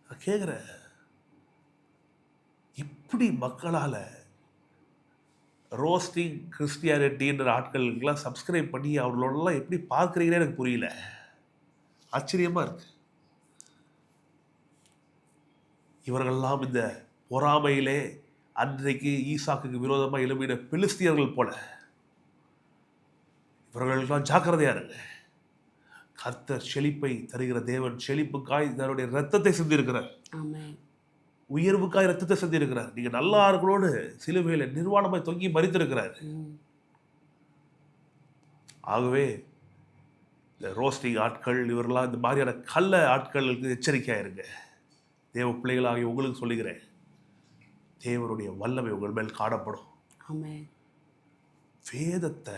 கேட்குறேன், இப்படி மக்களால் ரோஸ்டிங் கிறிஸ்டியானிட்டின்ற ஆட்களுக்கெல்லாம் சப்ஸ்கிரைப் பண்ணி அவர்களோடலாம் எப்படி பார்க்குறீங்கன்னு எனக்கு புரியல. ஆச்சரியமாக இருக்கு. இவர்கள்லாம் இந்த பொறாமையிலே அன்றைக்கு ஈசாக்குக்கு விரோதமாக எழுப்பின பெலிஸ்தியர்கள் போல. இவர்களுக்கெல்லாம் ஜாக்கிரதையா இருங்க. கர்த்தர் செழிப்பை தருகிற தேவன். செழிப்புக்காய் தன்னுடைய ரத்தத்தை சிந்திருக்கிறார். உயர்வுக்காய் ரத்தத்தை சிந்திருக்கிறார். நீங்க நல்லா இருக்கணும்னு சிலுவையில நிர்வாணமாய் தொங்கி மரித்திருக்கிறார். ஆகவே இந்த ரோஸ்டிங் ஆட்கள் இவர்களாம் இந்த மாதிரியான கள்ள ஆட்களுக்கு எச்சரிக்கையா இருங்க. தேவ பிள்ளைகளாகிய உங்களுக்கு சொல்லுகிறேன், தேவனுடைய வல்லமை உங்கள் மேல் காணப்படும். வேதத்தை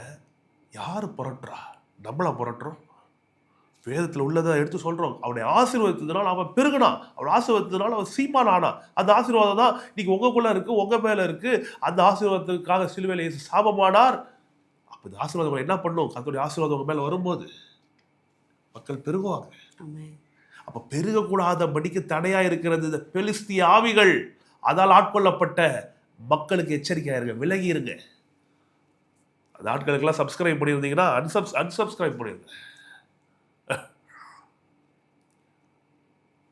யாரு புரட்டுறா? நம்மளை புரட்டுறோம். வேதத்தில் உள்ளதை எடுத்து சொல்கிறோம். அவனை ஆசீர்வதித்ததுனால அவன் பெருகினான், அவன் ஆசீர்வதித்ததுனால அவன் சீமான் ஆனான். அந்த ஆசீர்வாதம் தான் இன்னைக்கு உங்களுக்குள்ள இருக்குது, உங்கள் மேலே இருக்குது. அந்த ஆசீர்வாதத்துக்காக சிலுவையில் இயேசு சாபமானார். அப்போ இந்த ஆசீர்வாதம் என்ன பண்ணும்? கர்த்தருடைய ஆசீர்வாதம் உங்கள் மேலே வரும்போது மக்கள் பெருகுவாங்க. அப்போ பெருகக்கூடாதபடிக்கு தடையாக இருக்கிறது இந்த பெலிஸ்திய ஆவிகள். அதால் ஆட்கொள்ளப்பட்ட மக்களுக்கு எச்சரிக்கையாக இருங்க, விலகி இருங்க. அந்த ஆட்களுக்கெல்லாம் சப்ஸ்கிரைப் பண்ணியிருந்தீங்கன்னா அன்சப்ஸ்கிரைப் பண்ணிடுங்க.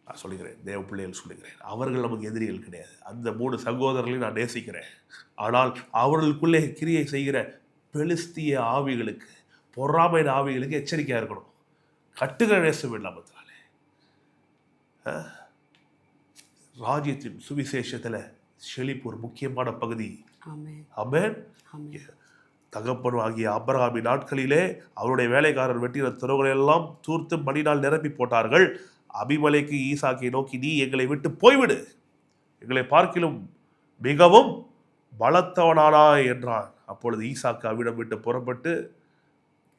நான் சொல்லுகிறேன், தேவ பிள்ளைகள் சொல்லுகிறேன், அவர்கள் நமக்கு எதிரிகள் கிடையாது. அந்த 3 சகோதரர்களையும் நான் நேசிக்கிறேன். ஆனால் அவர்களுக்குள்ளே கிரியை செய்கிற பெலிஸ்திய ஆவிகளுக்கு, பொறாமையின் ஆவிகளுக்கு எச்சரிக்கையாக இருக்கணும். கட்டுகிற நேசம் இல்லாமத்தினாலே ராஜ்யத்தின் சுவிசேஷத்தில் செழிப்பு ஒரு முக்கியமான பகுதி. ஆமென். தகப்பன் ஆகிய ஆபிரகாமின் நாட்களிலே அவருடைய வேலைக்காரர் வெட்டின துறவுகளை எல்லாம் தூர்த்து மணினால் நிரப்பி போட்டார்கள். அபிமெலேக்கு ஈசாக்கை நோக்கி, நீ எங்களை விட்டு போய்விடு, எங்களை பார்க்கிலும் மிகவும் பலத்தவனானா என்றான். அப்பொழுது ஈசாக்கு அவ்விடம் விட்டு புறப்பட்டு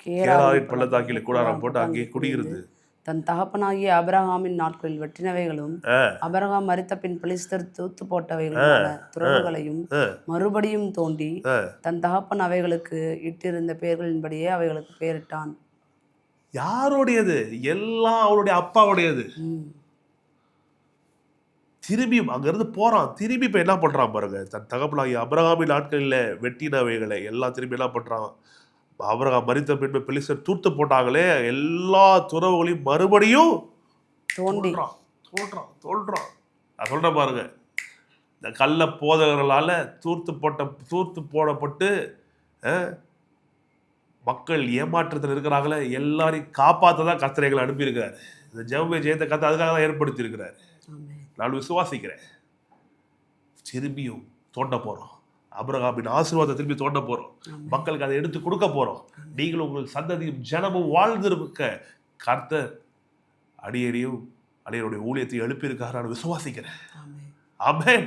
கேராரின் பள்ளத்தாக்கில் கூடாரம் போட்டு அங்கே குடியிருந்து தன் தகப்பனாகிய ஆபிரகாமின் நாட்களில் வெட்டினவைகளும் ஆபிரகாம் மரித்த பின் பெலிஸ்தர் தூத்து போட்டவைகளும் துறவுகளையும் மறுபடியும் தோண்டி தன் தகப்பன் அவைகளுக்கு இட்டிருந்த பெயர்களின்படியே அவைகளுக்கு பெயரிட்டான். யாருடையது? எல்லாம் அவருடைய அப்பாவுடையது. திரும்பி அங்கிருந்து போறான். திரும்பி இப்ப என்ன பண்றான் பாருங்க, தன் தகப்பனாகிய ஆபிரகாமின் நாட்களில் வெட்டினவைகளை எல்லாம் திரும்பி என்ன பண்றான்? ஆபிரகாம் மரித்த பின்பு பெலிஸ்தர் தூர்த்து போட்டாங்களே, எல்லா துறவுகளையும் மறுபடியும் தோன்றான். நான் சொல்றேன் பாருங்க, இந்த கள்ள போதகர்களால தூர்த்து போடப்பட்டு மக்கள் ஏமாற்றத்தில் இருக்கிறாங்களே, எல்லாரையும் காப்பாற்ற தான் கர்த்தர் அனுப்பியிருக்கிறார். இந்த ஜெபமே ஜெயத்தை கர்த்தர் அதுக்காக தான் ஏற்படுத்தி இருக்கிறார். நான் விசுவாசிக்கிறேன். திரும்பியும் தோண்ட போறோம். ஆபிரகாமின் ஆசீர்வாதத்தை திரும்பி தோண்ட போறோம். மக்களுக்கு அதை எடுத்து கொடுக்க போறோம். நீங்களும் உங்களுக்கு சந்ததியும் ஜனமும் வாழ்ந்திருக்க கர்த்தர் அடியேறியும் அடியருடைய ஊழியத்தை எழுப்பியிருக்காரு. நான் விசுவாசிக்கிறேன். ஆமென்.